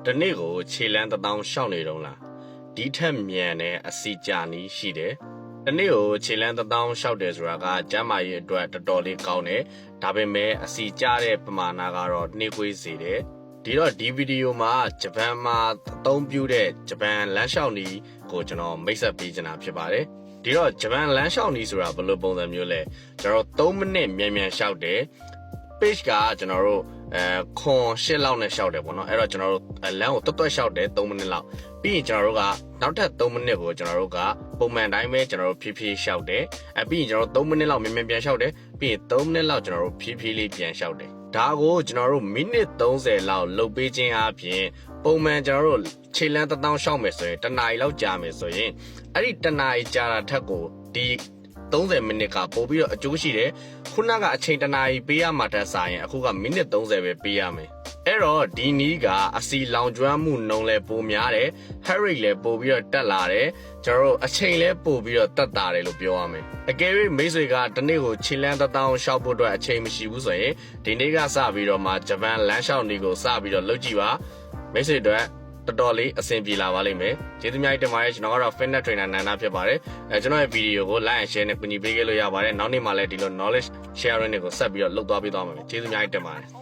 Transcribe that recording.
တနေ့ကိုခြေလမ်းတစ်တောင်းရှောက်နေတုံးလားဒီထက်မြန်တဲ့အစီကြာနီးရှိတယ်တနေ့ကိုခြေလမ်းတစ်တောင်းရှောက်တယ်ဆိုတာကကျမ်းမာရေးအတွက်တော်တော်လေးကောင်းတယ်ဒါပေမဲ့အစီကျတဲ့ပမာဏကတော့နှေးကွေးစေတယ်ဒီတော့ဒီဗီဒီယိုမှာဂျပန်မှာအသုံးပြုတဲ့ဂျပန်လမ်းလျှောက်နီးကိုကျွန်တော်မိတ်ဆက်ပေးချင်တာဖြစ်ပါတယ်ဒီတော့ဂျပန်လမ်းလျှောက်နီးဆိုတာဘယ်လိုပုံစံမျိုးလဲကျွန်တော်3မိနစ်မြန်မြန်လျှောက်တယ် page ကကျွန်တော်တို့ခွန်8လောက်နဲ့လျှောက်တယ်ပေါ့နော်အဲ့တော့ကျွန်တော်တို့လမ်းကိုတွတ်တွတ်လျှောက်တယ်3မိနစ်လောက်ပြီးရင်ကျွန်တော်တို့ကနောက်ထပ်3မိနစ်ကိုကျွန်တော်တို့ကပုံမှန်တိုင်းပဲကျွန်တော်တို့ဖြည်းဖြည်းလျှောက်တယ်ပြီးရင်ကျွန်တော်တို့3မိနစ်လောက်မြန်မြန်ပြန်လျှောက်တယ်ပြီးရင်3မိနစ်လောက်ကျွန်တော်တို့ဖြည်းဖြည်းလေးပြန်လျှောက်တယ်ဒါကိုကျွန်တော်တို့မိနစ်30လောက်လုပ်ပေးခြင်းအပြင်ပုံမှန်ကျွန်တော်တို့ခြေလမ်းတစ်တောင်းလျှောက်မယ်ဆိုရင်တနားရီလောက်ကြာမယ်ဆိုရင်အဲ့ဒီတနားရီကြာတာထက်ကိုဒီ30မိနစ်ကပို့ပြီးတော့အကျိုးရှိတယ်ခုနကအချိန်တနာရီပေးရမှာတက်စားရင်အခုကမိနစ်30ပဲပေးရမယ်အဲ့တော့ဒီနီးကအစီလောင်ကျွမ်းမှုနှုံးလဲပိုများတယ် heart rate လဲပိုပြီးတော့တက်လာတယ်ကျွန်တော်တို့အချိန်လဲပိုပြီးတော့တက်တာတယ်လို့ပြောရမယ်အကယ်၍မိတ်ဆွေကတနေ့ကိုခြေလမ်းတစ်တောင်းရှောက်ဖို့အတွက်အချိန်မရှိဘူးဆိုရင်ဒီနေ့ကစပြီးတော့မှဂျပန်လမ်းလျှောက်နီးကိုစပြီးတော့လုပ်ကြည့်ပါမိတ်ဆွေတို့တော်တော်လေးအဆင်ပြေလာပါလိမ့်မယ်ကျေးဇူးများတင်ပါတယ်ကျွန်တော်ကတော့ fitness trainer နန္ဒဖြစ်ပါတယ်ကျွန်တော်ရဲ့ဗီဒီယိုကို like and share နဲ့ကူညီပေးခဲ့လို့ရပါတယ်နောက်နေ့မှလည်းဒီလို knowledge sharing တွေကိုဆက်ပြီးတော့လုပ်သွားပေးသွားမှာပဲကျေးဇူးများတင်ပါတယ်